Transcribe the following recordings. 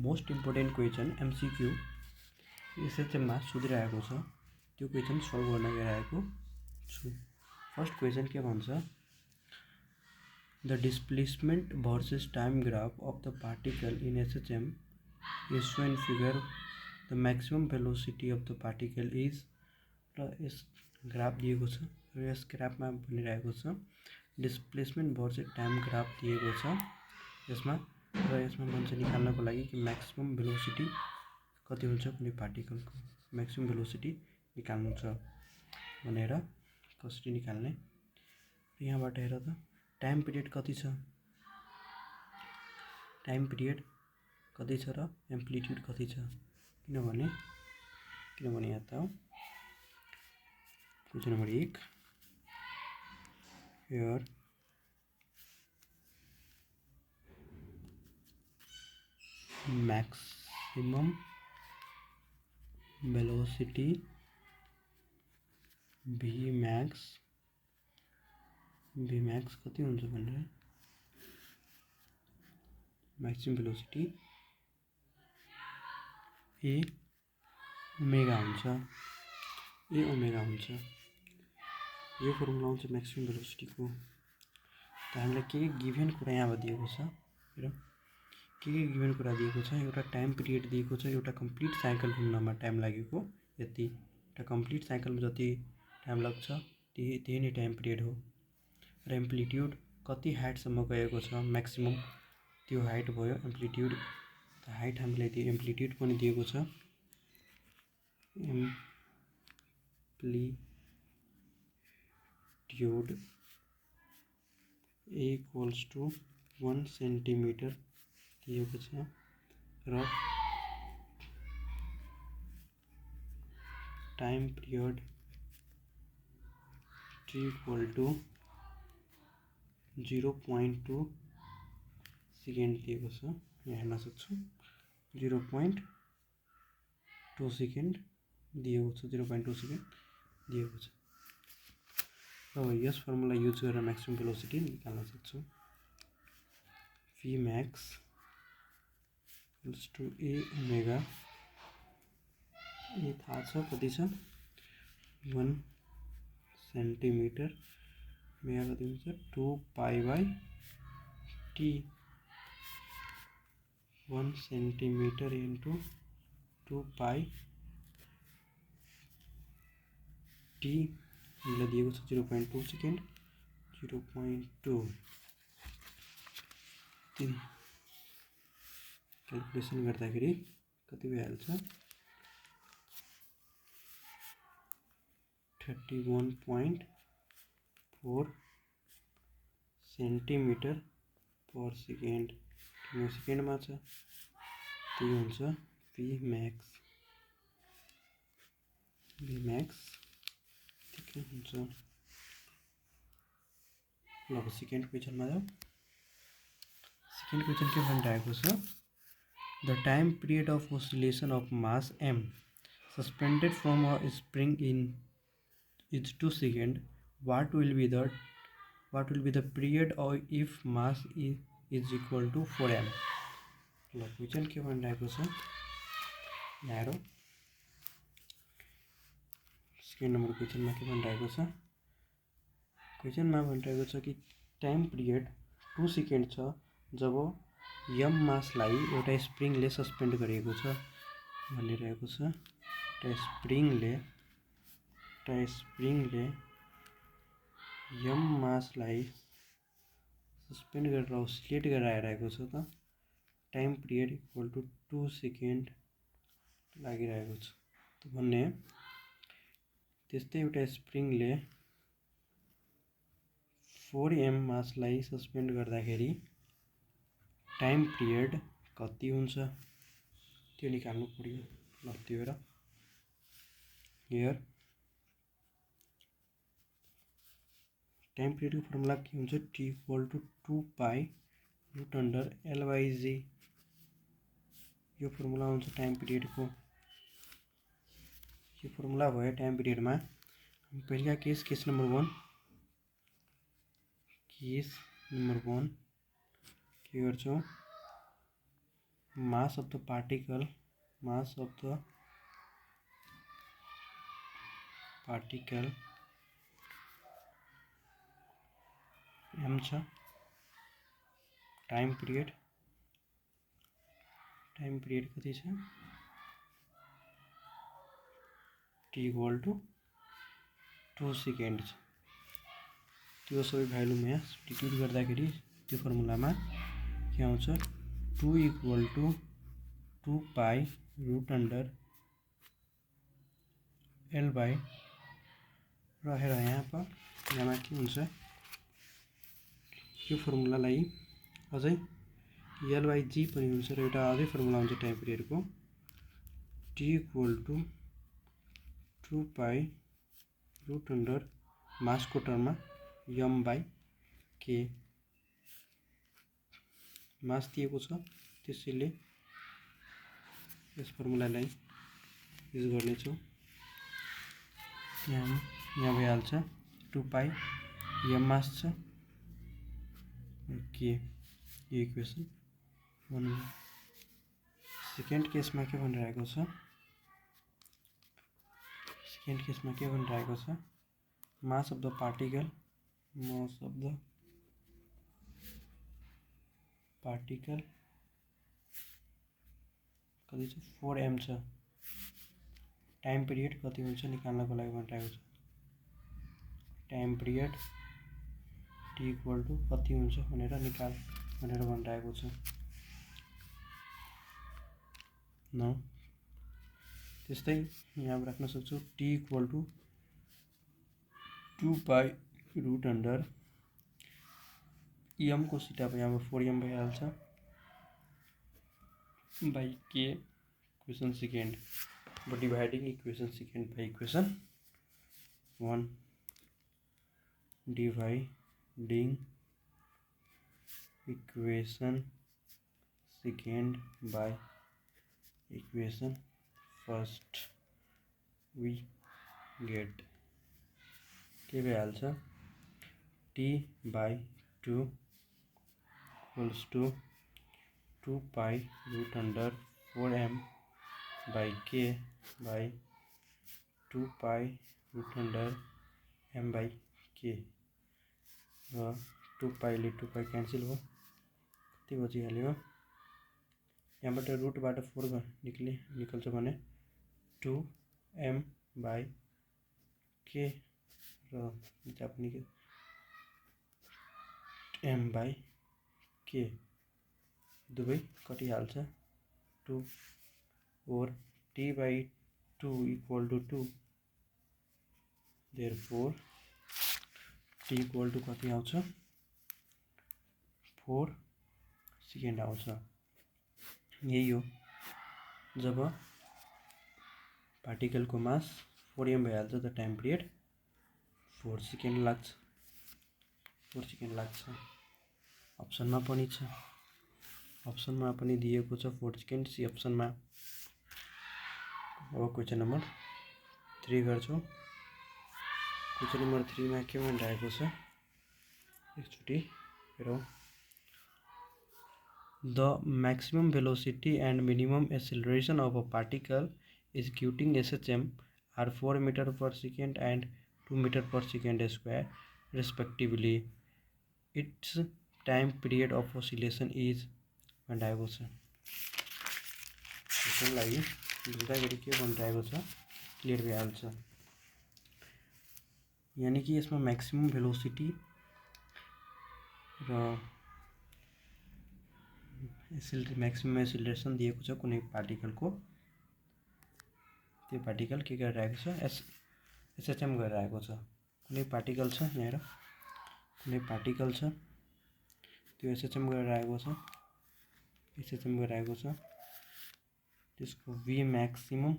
Most important question MCQ एसएचएममा सोधिरहेको छ, त्यो क्वेसन सल्भ गर्न गइरहेको छु। फर्स्ट क्वेसन के भन्छ, the displacement versus time graph of the particle in SHM is shown figure the maximum velocity of the particle is, र यस graph दिएको छ र यस ग्राफमा भनिरहेको छ डिस्प्लेसमेन्ट भर्सेस टाइम ग्राफ दिएको छ यसमा, र यसमा भन्छ निकाल्नको लागि कि म्याक्सिमम भेलोसिटी कति हुन्छ कुनै पार्टिकलको म्याक्सिमम भेलोसिटी निकाल्नु छ भनेर कसरी निकाल्ने। यहाँबाट हेर त टाइम पिरियड कति छ, टाइम पिरियड कति छ र एम्प्लिट्युड कति छ, किनभने यहाँ त question number 1 here maximum velocity Vmax कति हुन्छ भनेर, maximum velocity a ओमेगा हुन्छ, यो फर्मुला हुन्छ maximum velocity को। त हामीलाई के गिभन कुरा यहाँ दिएको छ, हेरौँ के गिभन कुरा दिएको छ, एउटा टाइम पिरियड दिएको छ, एउटा कम्प्लिट साइकल घुम्नमा टाइम लागेको यति, एउटा कम्प्लिट साइकलमा जति टाइम लाग्छ त्यही नै टाइम पिरियड हो, र एम्प्लिट्युड कति हाइटसम्म गएको छ म्याक्सिमम त्यो हाइट भयो एम्प्लिट्युड। त हाइट हामीलाई त्यो एम्प्लिट्युड पनि दिएको छ, amplitude A equals to 1 centimetre दिएको छ, र time period T equal to 0.2 second दिएको छ, यहाँ हेर्न सक्छौँ 0.2 सेकेन्ड दिएको छ, 0.2 सेकेन्ड दिएको छ। अब यस फर्मुला युज गरेर म्याक्सिमम भेलोसिटी निकाल्न सक्छौँ। Vmax equals to a omega, ए थाहा छ कति छ 1 सेन्टिमिटर, ओमेगा कति हुन्छ 2 pi by t, 1 centimetre into 2 pie t हामीलाई दिएको छ 0.2 सेकेन्ड, 0.2 क्यालकुलेसन गर्दाखेरि कति भइहाल्छ 31.4 सेन्टिमिटर पर सेकेन्ड, किन सेकेन्डमा छ, त्यही हुन्छ Vmax ठिकै हुन्छ। ल अब सेकेन्ड क्वेसनमा जाउँ। सेकेन्ड क्वेसन के भनिरहेको छ, the time period of oscillation of mass m suspended from a spring in is 2 second, what will be the period if mass is equal to 4m। ल क्वेसन के भनिरहेको छ, यहाँ हेरौँ सेकेन्ड नम्बर क्वेसनमा के भनिरहेको छ, क्वेसनमा भनिरहेको छ कि टाइम पिरियड 2 सेकेन्ड छ जब यम मासलाई एउटा स्प्रिङले सस्पेन्ड गरिएको छ भनिरहेको छ। एउटा स्प्रिङले यम मासलाई सस्पेन्ड गरेर ओसिलेट गरेर आइरहेको छ, त time period equal to 2 second लागिरहेको छ त भन्ने। त्यस्तै एउटा स्प्रिङले 4m मासलाई सस्पेन्ड गर्दाखेरि टाइम पिरियड कति हुन्छ त्यो निकाल्नु पर्यो। ल त्यो हेर, हियर टाइम पिरियडको फर्मुला के हुन्छ, T equal to 2 pi root under L/G, यो फर्मुला हुन्छ टाइम पिरियडको। यो फर्मुला भयो टाइम पिरियडमा। पहिला केस नम्बर 1 के गर्छौँ, mass of the particle m छ, टाइम पिरियड कति छ, t इक्वल टू 2 सेकेन्ड छ। त्यो सबै भ्यालु म यहाँ सब्स्टिट्युट गर्दाखेरि त्यो फर्मुलामा के आउँछ, 2 equal to 2 pi root under l by रहेर यहाँमा के हुन्छ, यो फर्मुलालाई अझै l बाई g पनि हुन्छ र एउटा अझै फर्मुला हुन्छ टाइम पिरियडको, t equal to 2 pi root under मासको टर्ममा m बाई k, मास दिएको छ त्यसैले यस फर्मुलालाई युज गर्नेछौँ। यहाँ भइहाल्छ 2 पाई m मास छ के, यो इक्वेसन 1। सेकेन्ड केसमा के भनिरहेको छ, मास अफ द पार्टिकल कति छ, 4m छ। टाइम पिरियड कति हुन्छ निकाल्नको लागि भनिरहेको छ, time period t equal to कति हुन्छ भनेर निकाल भनेर भनिरहेको छ। न त्यस्तै यहाँ राख्न सक्छौँ, t equal to 2 pi root under m को सिटा यहाँ 4m भइहाल्छ by k equation second, but dividing equation second by equation 1, dividing equation second by equation first, we get के भइहाल्छ, t by 2 equals to 2 pi root under 4m by k by 2 pi root under m by k, र 2 पाईले 2 पाई cancel भयो, कति बचिहाल्यो, यहाँबाट रुटबाट 4 निकल्छ भने 2m by k र यहाँ पनि m by k दुवै कटिहाल्छ 2, और t by 2 equal to 2, therefore t equal to कति आउँछ, 4 सेकेन्ड आउँछ। यही हो, जब पार्टिकलको मास 4m भइहाल्छ त टाइम पिरियड 4 सेकेन्ड लाग्छ। अप्सनमा पनि छ, अप्सनमा पनि दिएको छ 4 सेकेन्ड, सी अप्सनमा। अब क्वेसन नम्बर 3 गर्छौँ। क्वेसन नम्बर 3 मा के भनिरहेको छ, एकचोटि हेरौँ। The maximum velocity and minimum acceleration of a particle executing SHM are 4 meter per second and 2 meter per second square respectively. Its time period of oscillation is भनिरहेको छ। त्यसलाई बुझ्दाखेरि के भनिरहेको छ क्लियर भइहाल्छ। यानी कि यसमा मैक्सिमम भेलोसिटी र मैक्सिमम एक्सिलरेसन दिएको छ कुनै पार्टिकलको, त्यो पार्टिकल के गरिरहेको छ, एसएचएम गरिरहेको छ। कुनै पार्टिकल छ, यहाँ हेर, कुनै पार्टिकल छ त्यो एसएचएम गरिरहेको छ, त्यसको v मैक्सिमम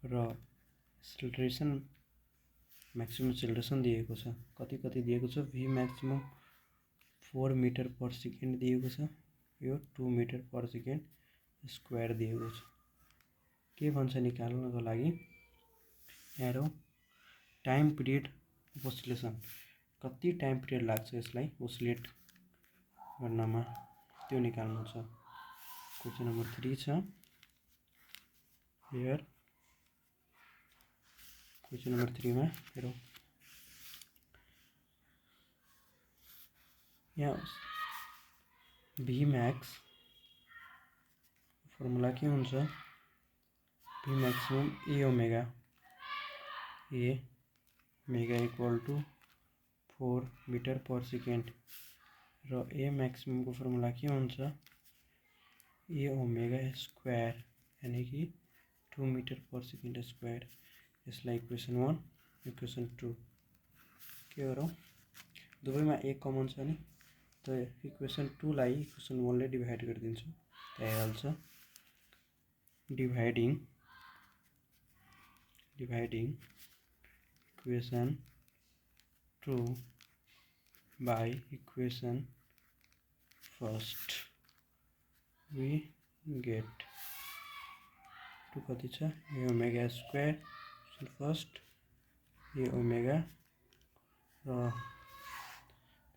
र एक्सिलरेसन मैक्सिमम एक्सिलरेसन दिएको छ। कति कति दिएको छ, v maximum 4 metre per second दिएको छ, यो 2 मीटर पर सेकेन्ड स्क्वायर दिएको छ। के भन्छ निकाल्नको लागि, यहाँ हेरौँ, टाइम पिरियड अफ ओसिलेसन, कति टाइम पिरियड लाग्छ यसलाई ओसिलेट गर्नमा, त्यो निकाल्नु छ। क्वेश्चन नंबर 3 छ हियर। क्वेश्चन नंबर 3 में हेरौँ, यहाँ भी मैक्स फर्मुला के हुन्छ भी maximum a omega equal to 4 metre per second र ए मैक्सिमम को फर्मुला के हुन्छ ए ओमेगा स्क्वायर यानी कि 2 मीटर पर सेकेंड स्क्वायर। यसलाई इक्वेसन 1 इक्वेसन 2 के गरौँ, दुवैमा एक कमन छ नि, त इक्वेसन 2 लाई इक्वेसन 1 ले डिभाइड गरिदिन्छु, त आइहाल्छ dividing equation 2 by equation first we get to कति छ a omega square first a omega र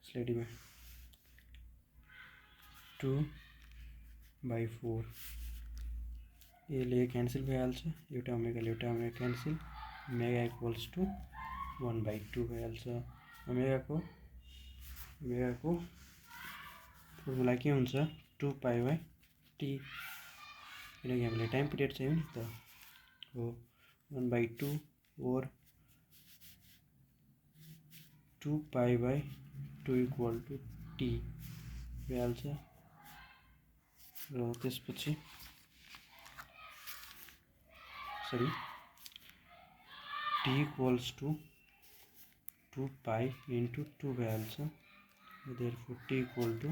त्यसलाई डिभाइड 2 by 4 ए ले क्यान्सल भइहाल्छ, एउटा ओमेगाले एउटा omega cancel, omega equals to 1/2 भइहाल्छ। ओमेगाको फर्मुला के हुन्छ 2 पाई बाई टी, किनकि हामीलाई टाइम पिरियड चाहियो नि त हो 1/2 or 2 pi by 2 equal to T भइहाल्छ। र त्यसपछि T equals to 2 pi into 2 भइहाल्छ, therefore T equal to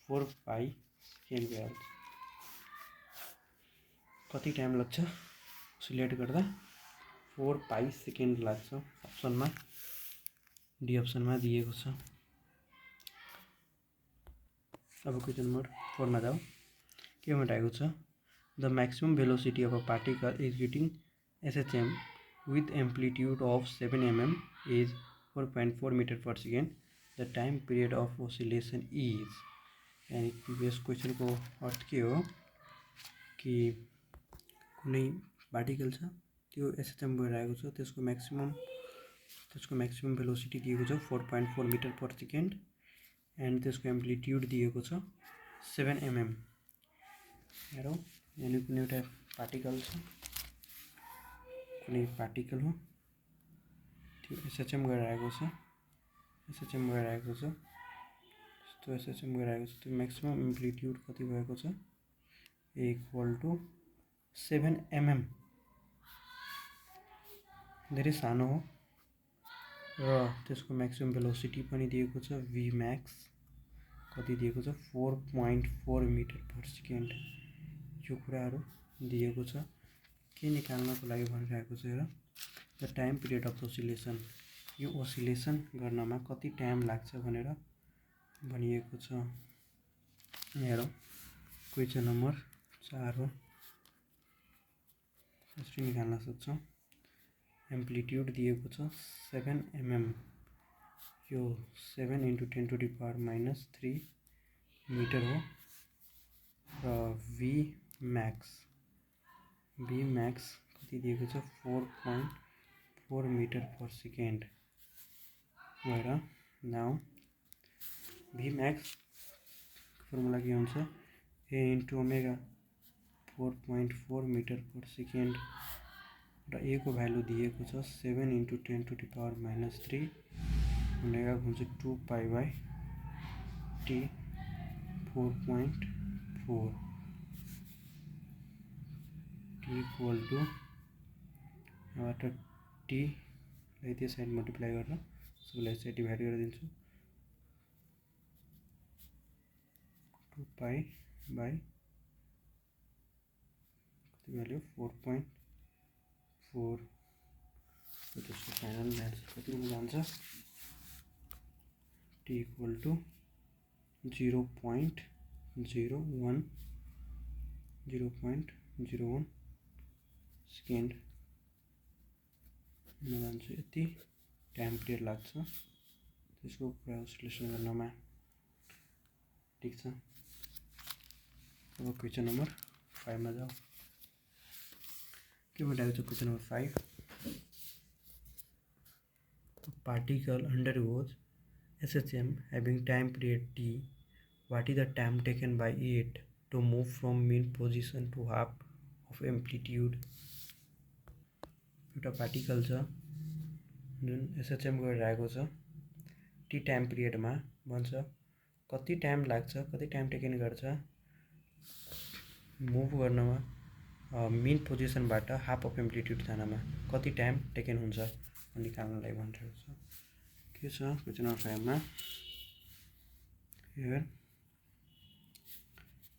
4 pi second भइहाल्छ। कति टाइम लाग्छ सिलेक्ट गर्दा 4 पाई सेकेन्ड लाग्छ, अप्सनमा डी अप्सनमा दिएको छ। अब क्वेश्चन नंबर 4 में जाऊ, के बताएको छ the maximum velocity of a particle executing SHM with amplitude of 7 mm is 4.4 metre per second, the time period of oscillation is. यानी प्रिभियस क्वेश्चन को अर्थ के हो कि कुनै पार्टिकल छ त्यो SHM गइरहेको छ, त्यसको मैक्सिमम वेलोसिटी दिएको छ 4.4 मीटर पर सेकेंड एंड त्यसको एम्प्लिट्यूड दिएको छ 7 mm। हेरौँ, यानी कुनै एउटा पार्टिकल छ, कुनै पार्टिकल हो त्यो SHM गइरहेको छ, त्यो SHM गइरहेको छ, त्यो मैक्सिमम एम्प्लिट्यूड कति भएको छ इक्वल टू 7 mm, धेरै सानो हो र त्यसको मैक्सिमम वेलोसिटी पनि दिएको छ v max कति दिएको छ 4.4 मीटर पर सेकेंड। यो कुराहरू दिएको छ, के निकाल्नको लागि भनिरहेको छ हेर, the time period of oscillation, यो ओसिलेसन गर्नमा कति टाइम लाग्छ भनेर भनिएको छ। हेरौँ, क्वेश्चन नंबर 4 हो, यसरी निकाल्न सक्छौँ। एम्प्लिट्यूड दिएको छ 7 mm, यो 7 into 10 to the power -3 metre हो र v max कति दिएको छ 4.4 मीटर पर सेकेंड भएर नाउ v max फर्मुला के हुन्छ a into omega 4.4 metre per second र ए को भ्यालु दिएको छ 7 into 10 to the power -3, omega हुन्छ 2 pi by T 4.4 T equal to यहाँबाट टी लाई त्यो साइड मल्टिप्लाई गरेर सबैलाई साइड डिभाइड गरिदिन्छु 2 पाई बाई कति भ्यालु 4.4, त्यसको फाइनल आन्सर कति हुन जान्छ टी इक्वल टू 0.01 सेकेंड हुन जान्छ। यति टाइम पिरियड लाग्छ त्यसको पुरा ओसिलेसन गर्नमा। ठीक छ, अब क्वेश्चन नंबर 5 में जाओ के बताएको छ question number 5 particle undergoes SHM having time period t. What is the time taken by it to move from mean position to half of amplitude? एउटा पार्टिकल छ जुन SHM गरिरहेको छ टी टाइम पिरियडमा भन्छ कति टाइम लाग्छ कति टाइम टेकन गर्छ मुभ गर्नमा मेन पोजिसनबाट हाफ अफ एम्प्लिट्युड जानमा कति टाइम टेकन हुन्छ निकाल्नलाई भनिरहेको छ के छ क्वेश्चन नम्बर 5 मा हियर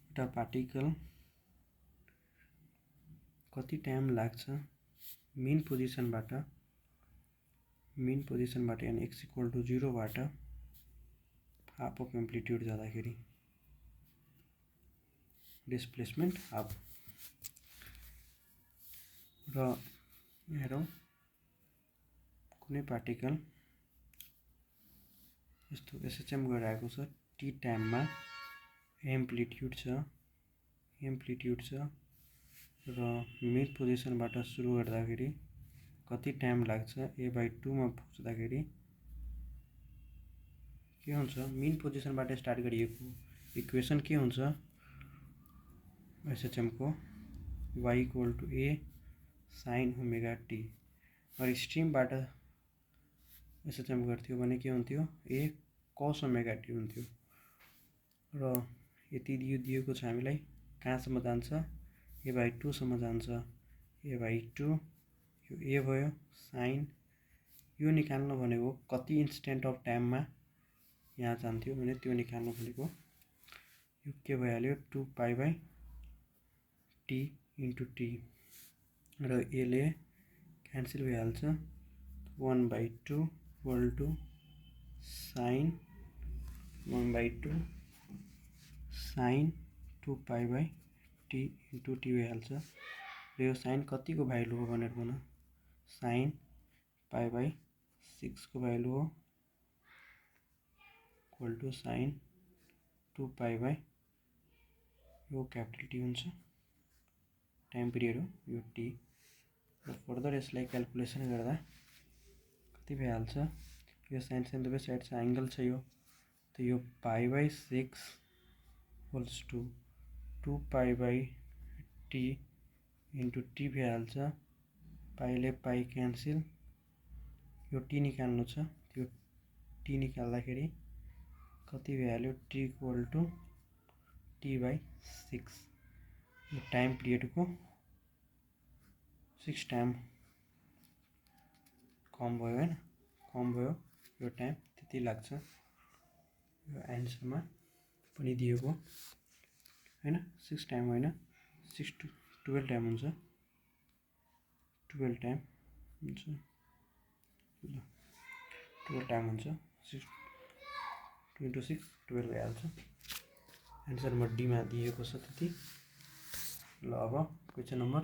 एउटा पार्टिकल कति टाइम लाग्छ मेन पोजिसनबाट यानी x = 0 बाट हाफ अफ एम्प्लिट्युड जाँदाखेरि डिस्प्लेसमेन्ट हाफ र हेरौँ कुनै पार्टिकल यस्तो SHM गरिरहेको छ टी टाइममा एम्प्लिट्युड छ र मिड पोजिसनबाट सुरु गर्दाखेरि कति टाइम लाग्छ a/2 मा पुग्दाखेरि के हुन्छ मेन पोजिसनबाट स्टार्ट गरिएको इक्वेसन के हुन्छ SHM को y = a sin ωt और स्ट्रीमबाट SHM गर्थ्यो भने के हुन्थ्यो a cos ωt हुन्थ्यो र यति दिएको छ हामीलाई कहाँसम्म जान्छ a/2 सम्म जान्छ a/2 यो a भयो sin यो निकाल्नु भनेको कति इन्स्टेन्ट अफ टाइममा यहाँ जान्थ्यो भने त्यो निकाल्नु भनेको यो के भइहाल्यो 2π/t * t र यसले क्यान्सल भइहाल्छ 1/2 = sin 1/2 sin 2π/t * t भइहाल्छ र यो साइन कतिको भ्यालु हो भनेर भन sin π/6 को भ्यालु हो इक्वल टु sin 2π/ यो क्यापिटल टी हुन्छ टाइम पिरियड हो यो टी र फर्दर यसलाई क्याल्कुलेसन गर्दा कति भइहाल्छ यो साइन दुवै साइड छ एंगल छ यो त यो π/6 होल्स टु 2π/t * t भइहाल्छ पाइले पाइ क्यान्सल यो टी निकाल्नु छ त्यो टी निकाल्दाखेरि कति भइहाल्यो t = t/6 यो टाइम पिरियड को 6 टाइम कम भयो हैन कम भयो यो टाइम त्यति लाग्छ यो आन्सरमा पनि दिएको हैन 6 टाइम होइन 6 to 12 टाइम हुन्छ 12 टाइम हुन्छ ल 12 टाइम हुन्छ 6 * 6 12 भइहाल्छ आन्सरमा डी मा दिएको छ त्यति ल अब क्वेशन नम्बर